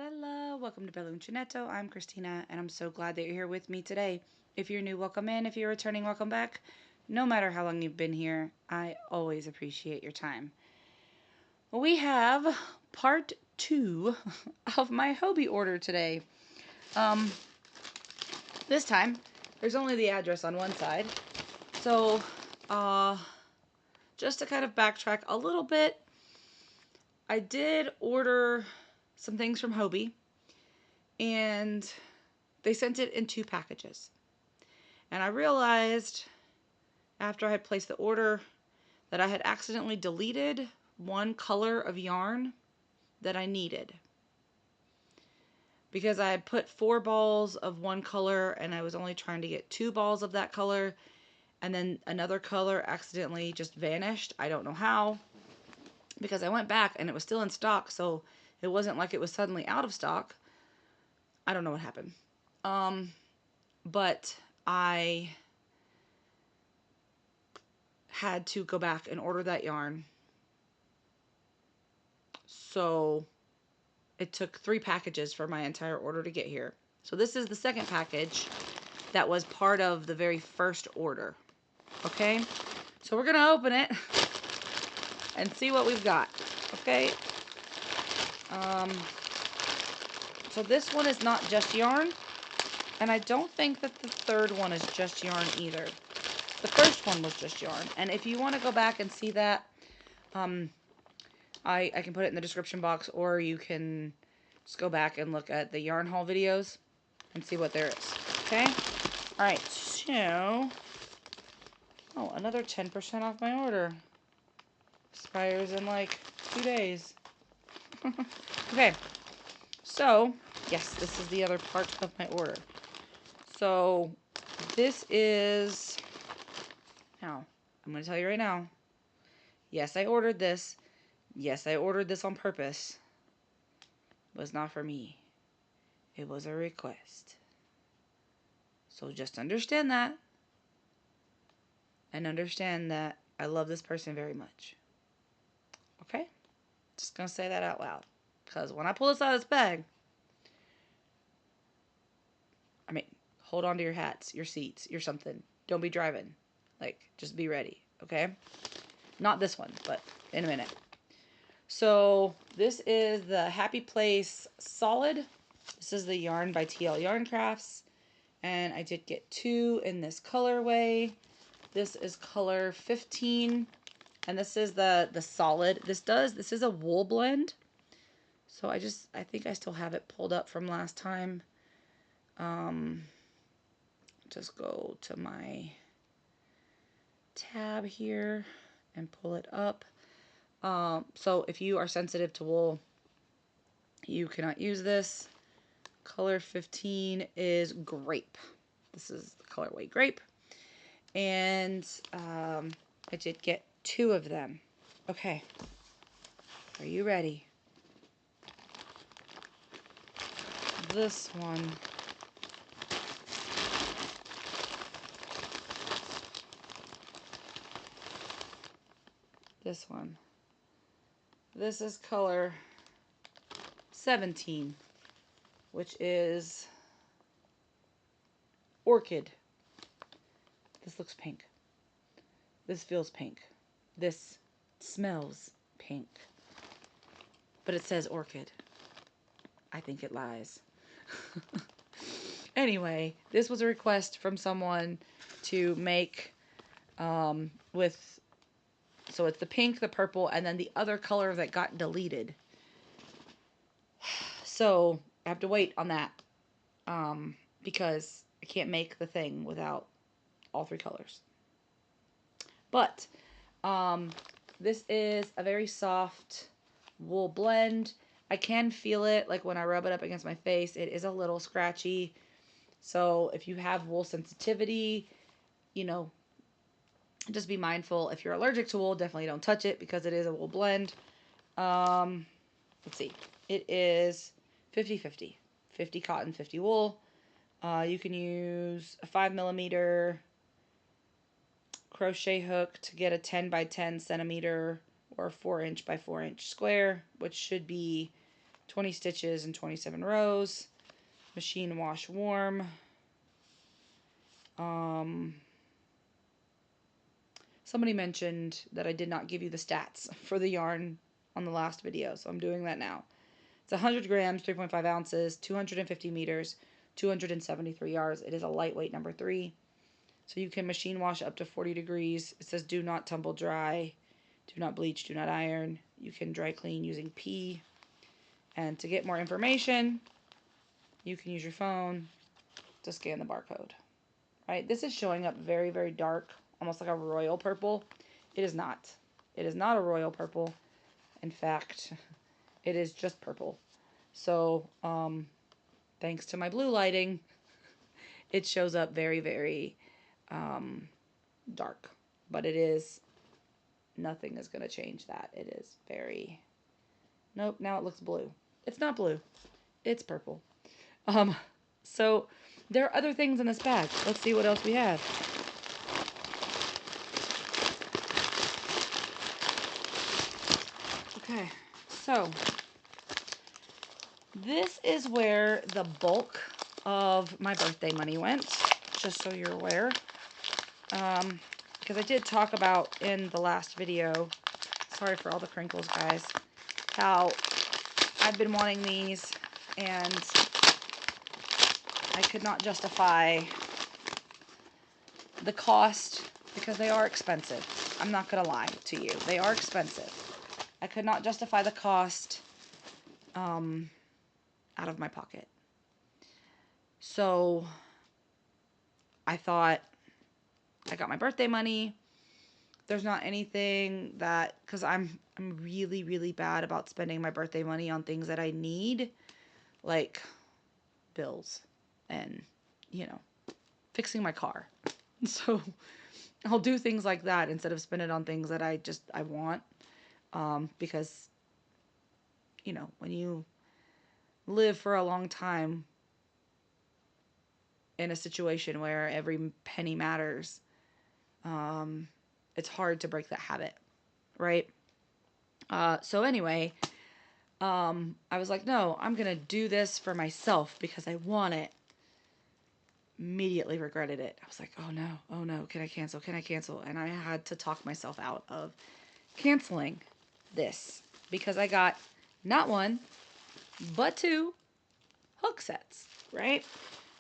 Bella. Welcome to Bella Uncinetto. I'm Christina, and I'm so glad that you're here with me today. If you're new, welcome in. If you're returning, welcome back. No matter how long you've been here, I always appreciate your time. We have part 2 of my Hobie order today. This time, there's only the address on one side. So, just to kind of backtrack a little bit, I did order some things from Hobie, and they sent it in 2 packages. And I realized after I had placed the order that I had accidentally deleted one color of yarn that I needed. Because I had put 4 balls of one color and I was only trying to get 2 balls of that color, and then another color accidentally just vanished. I don't know how, because I went back and it was still in stock, so it wasn't like it was suddenly out of stock. I don't know what happened. But I had to go back and order that yarn. So it took 3 packages for my entire order to get here. So this is the second package that was part of the very first order. Okay? So we're going to open it and see what we've got. Okay? So this one is not just yarn, and I don't think that the third one is just yarn either. The first one was just yarn, and if you want to go back and see that, I can put it in the description box, or you can just go back and look at the yarn haul videos and see what there is. Okay? Alright, so... oh, another 10% off my order. Expires in like 2 days. Okay. So, yes, this is the other part of my order. So, this is... now, I'm going to tell you right now. Yes, I ordered this. Yes, I ordered this on purpose. It was not for me. It was a request. So just understand that. And understand that I love this person very much. Okay? Just going to say that out loud. Because when I pull this out of this bag, I mean, hold on to your hats, your seats, your something. Don't be driving. Like, just be ready. Okay? Not this one, but in a minute. So, this is the Happy Place Solid. This is the yarn by TL Yarn Crafts. And I did get 2 in this colorway. This is color 15. And this is the solid. This is a wool blend. So I think I still have it pulled up from last time. Just go to my tab here and pull it up. So if you are sensitive to wool, you cannot use this. Color 15 is grape. This is the colorway grape. And I did get 2 of them. Okay. Are you ready? This one. This one. This is color 17, which is orchid. This looks pink. This feels pink. This smells pink. But it says orchid. I think it lies. Anyway, this was a request from someone to make so it's the pink, the purple, and then the other color that got deleted. So I have to wait on that because I can't make the thing without all 3 colors. But this is a very soft wool blend. I can feel it, like when I rub it up against my face, it is a little scratchy. So if you have wool sensitivity, you know, just be mindful. If you're allergic to wool, definitely don't touch it because it is a wool blend. Let's see. It is 50-50. 50 cotton, 50 wool. You can use a 5mm crochet hook to get a 10 by 10 centimeter or 4 inch by 4 inch square, which should be 20 stitches and 27 rows. Machine wash warm. Somebody mentioned that I did not give you the stats for the yarn on the last video, so I'm doing that now. It's 100 grams, 3.5 ounces, 250 meters, 273 yards. It is a lightweight number 3. So you can machine wash up to 40 degrees. It says do not tumble dry, do not bleach, do not iron. You can dry clean using P. And to get more information, you can use your phone to scan the barcode. Right? This is showing up very, very dark, almost like a royal purple. It is not. It is not a royal purple. In fact, it is just purple. So, thanks to my blue lighting, it shows up very, very dark. But it is, nothing is going to change that. It is very, nope, now it looks blue. It's not blue. It's purple. So, there are other things in this bag. Let's see what else we have. Okay, so this is where the bulk of my birthday money went, just so you're aware. Because I did talk about in the last video, sorry for all the crinkles, guys, how I've been wanting these and I could not justify the cost because they are expensive. I'm not going to lie to you. They are expensive. I could not justify the cost out of my pocket. So I thought, I got my birthday money. There's not anything that, because I'm really, really bad about spending my birthday money on things that I need, like bills and, you know, fixing my car. So I'll do things like that instead of spend it on things that I want. Because, you know, when you live for a long time in a situation where every penny matters, it's hard to break that habit, right? So anyway, I was like, no, I'm going to do this for myself because I want it. Immediately regretted it. I was like, oh no, can I cancel? Can I cancel? And I had to talk myself out of canceling this because I got not one, but 2 hook sets, right?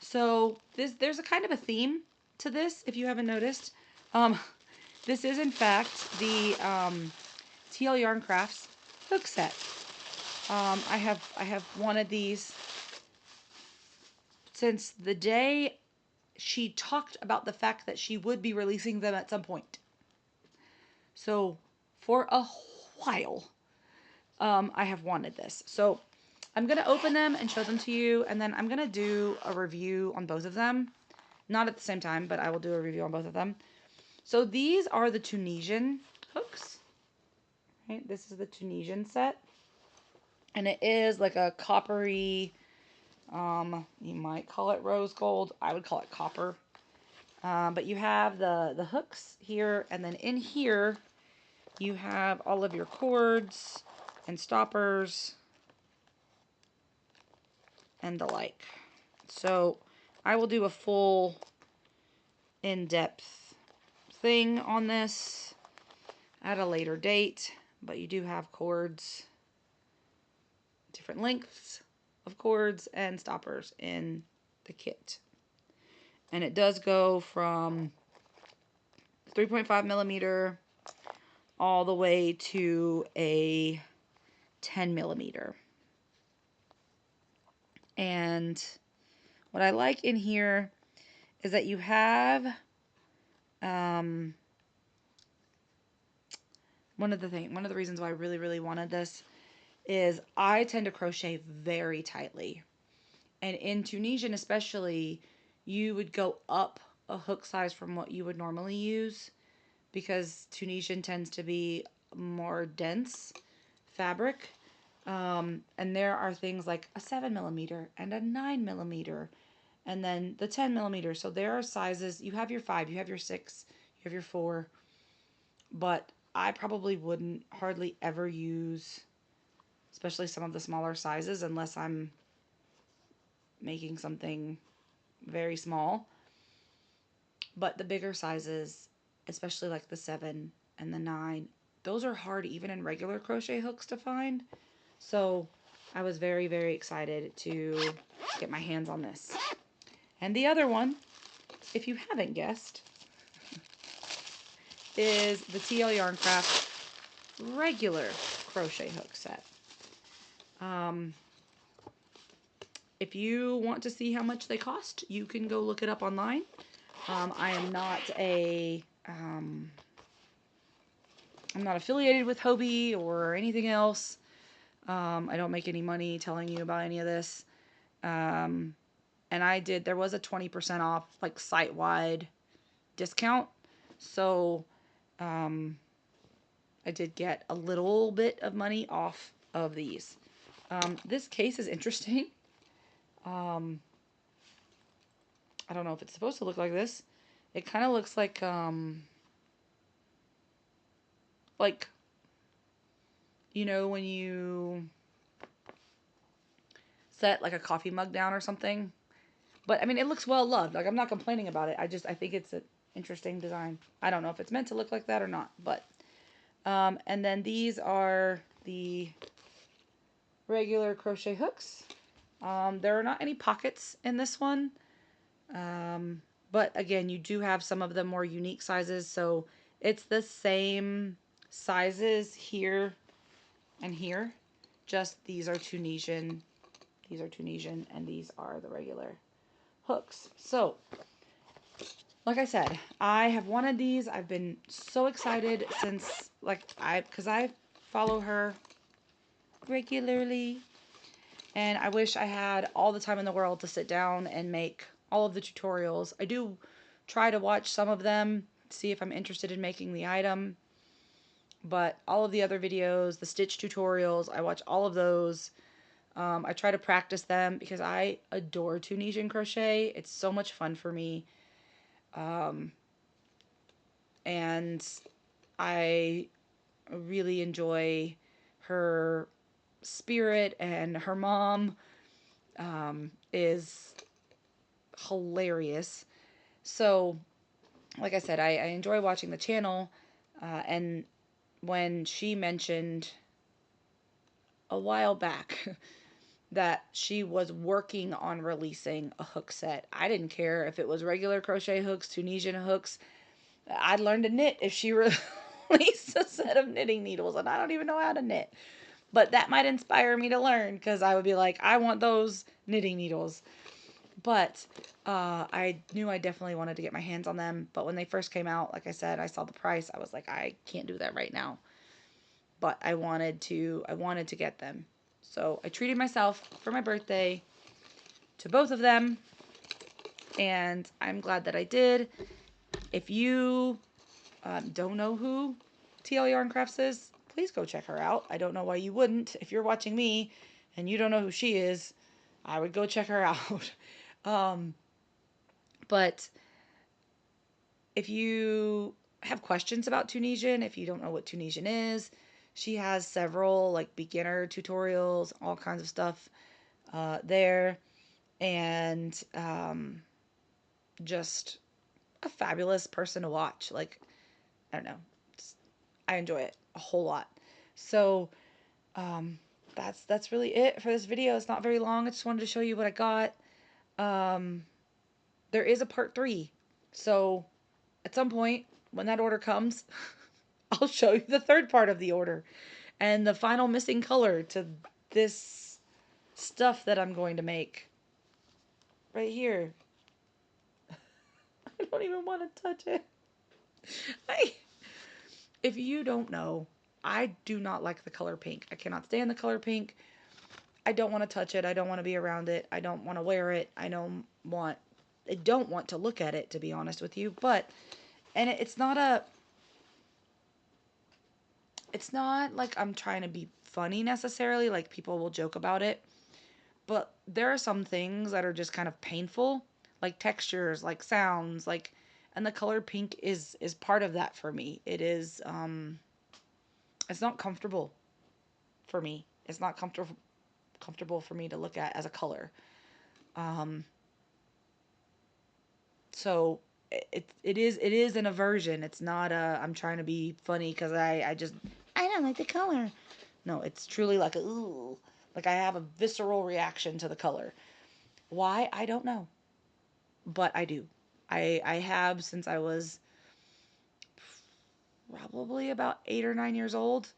So there's a kind of a theme to this, if you haven't noticed. This is in fact the TL Yarn Crafts hook set. I have wanted these since the day she talked about the fact that she would be releasing them at some point. So for a while, I have wanted this. So I'm going to open them and show them to you, and then I'm going to do a review on both of them. Not at the same time, but I will do a review on both of them. So these are the Tunisian hooks. Right? This is the Tunisian set. And it is like a coppery, you might call it rose gold. I would call it copper. But you have the hooks here, and then in here you have all of your cords and stoppers and the like. So I will do a full in-depth thing on this at a later date, but you do have cords, different lengths of cords and stoppers in the kit. And it does go from 3.5 millimeter all the way to a 10 millimeter. And what I like in here is that you have one of the reasons why I really, really wanted this is I tend to crochet very tightly. And in Tunisian especially, you would go up a hook size from what you would normally use because Tunisian tends to be more dense fabric. And there are things like a 7 millimeter and a 9 millimeter and then the 10 millimeter. So there are sizes. You have your 5, you have your 6, you have your 4. But I probably wouldn't hardly ever use especially some of the smaller sizes, unless I'm making something very small. But the bigger sizes, especially like the 7 and the 9, those are hard even in regular crochet hooks to find. So I was very, very excited to get my hands on this. And the other one, if you haven't guessed, is the TL Yarn Craft regular crochet hook set. If you want to see how much they cost, you can go look it up online. I am not I'm not affiliated with Hobie or anything else. I don't make any money telling you about any of this. And there was a 20% off, like, site-wide discount. So, I did get a little bit of money off of these. This case is interesting. I don't know if it's supposed to look like this. It kind of looks like, you know, when you set like a coffee mug down or something. But I mean, it looks well loved. Like, I'm not complaining about it. I think it's an interesting design. I don't know if it's meant to look like that or not, but and then these are the regular crochet hooks. There are not any pockets in this one. But again, you do have some of the more unique sizes, so it's the same sizes here and here. Just these are Tunisian, and these are the regular hooks. So, like I said, I have wanted these. I've been so excited since, because I follow her regularly, and I wish I had all the time in the world to sit down and make all of the tutorials. I do try to watch some of them, see if I'm interested in making the item, but all of the other videos, the stitch tutorials, I watch all of those. I try to practice them because I adore Tunisian crochet. It's so much fun for me. And I really enjoy her spirit, and her mom is hilarious. So, like I said, I enjoy watching the channel, and when she mentioned a while back that she was working on releasing a hook set, I didn't care if it was regular crochet hooks, Tunisian hooks. I'd learn to knit if she released a set of knitting needles, and I don't even know how to knit. But that might inspire me to learn, because I would be like, I want those knitting needles. But I knew I definitely wanted to get my hands on them. But when they first came out, like I said, I saw the price. I was like, I can't do that right now. But I wanted to get them. So I treated myself for my birthday to both of them, and I'm glad that I did. If you don't know who TL Yarn Crafts is, please go check her out. I don't know why you wouldn't. If you're watching me and you don't know who she is, I would go check her out. But if you have questions about Tunisian, if you don't know what Tunisian is, she has several like beginner tutorials, all kinds of stuff there, and just a fabulous person to watch. Like, I don't know, I enjoy it a whole lot. So that's really it for this video. It's not very long. I just wanted to show you what I got. There is a part 3, so at some point when that order comes, I'll show you the third part of the order and the final missing color to this stuff that I'm going to make right here. I don't even want to touch it. If you don't know, I do not like the color pink. I cannot stand the color pink. I don't want to touch it. I don't want to be around it. I don't want to wear it. I don't want to look at it, to be honest with you. But, and it's not like I'm trying to be funny necessarily. Like, people will joke about it. But there are some things that are just kind of painful, like textures, like sounds, like, and the color pink is part of that for me. It is, it's not comfortable for me. It's not comfortable for me to look at as a color. So it is an aversion. It's not a I'm trying to be funny because I don't like the color. No, it's truly like a ooh, like I have a visceral reaction to the color. Why? I don't know, but I do. I have since I was probably about 8 or 9 years old.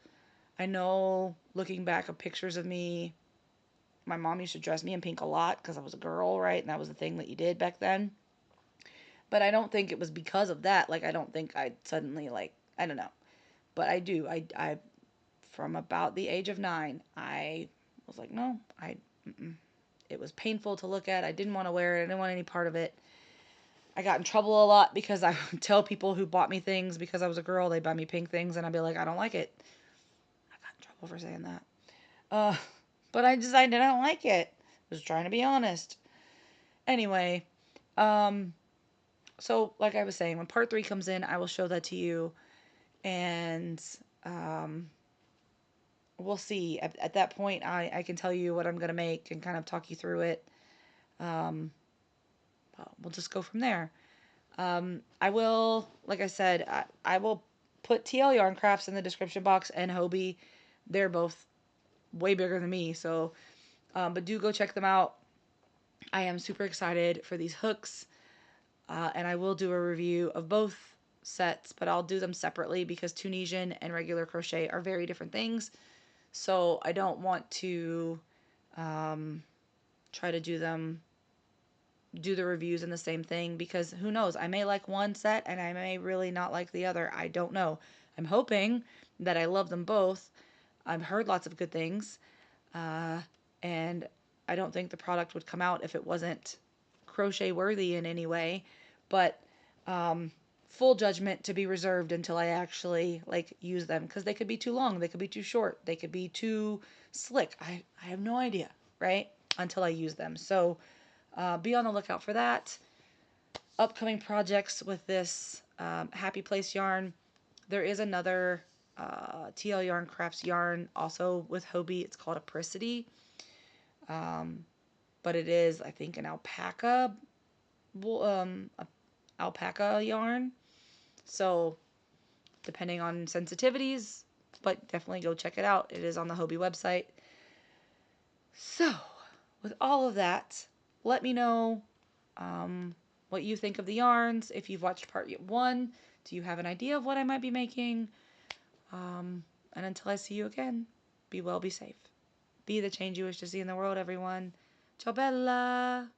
I know looking back at pictures of me, my mom used to dress me in pink a lot because I was a girl, right? And that was the thing that you did back then. But I don't think it was because of that. Like, I don't think I suddenly, like, I don't know. But I do. From about the age of 9, I was like, no, it was painful to look at. I didn't want to wear it. I didn't want any part of it. I got in trouble a lot because I would tell people who bought me things because I was a girl, they'd buy me pink things, and I'd be like, I don't like it. I got in trouble for saying that. Uh, but I decided I don't like it. I was trying to be honest. Anyway, um, so like I was saying, when part 3 comes in, I will show that to you, and um, we'll see. At that point, I can tell you what I'm gonna make and kind of talk you through it. Um, we'll just go from there. I will, like I said, I will put TL Yarn Crafts in the description box and Hobie. They're both way bigger than me, so but do go check them out. I am super excited for these hooks, and I will do a review of both sets, but I'll do them separately because Tunisian and regular crochet are very different things. So I don't want to um, try to do the reviews in the same thing because who knows? I may like one set and I may really not like the other. I don't know. I'm hoping that I love them both. I've heard lots of good things, uh, and I don't think the product would come out if it wasn't crochet worthy in any way. But um, full judgment to be reserved until I actually like use them because they could be too long, they could be too short, they could be too slick. I have no idea, right? Until I use them. So be on the lookout for that. Upcoming projects with this Happy Place yarn. There is another TL Yarn Crafts yarn also with Hobie. It's called Apricity. But it is, I think, an alpaca yarn. So depending on sensitivities, but definitely go check it out. It is on the Hobie website. So with all of that, let me know what you think of the yarns. If you've watched part 1, do you have an idea of what I might be making? And until I see you again, be well, be safe. Be the change you wish to see in the world, everyone. Ciao bella!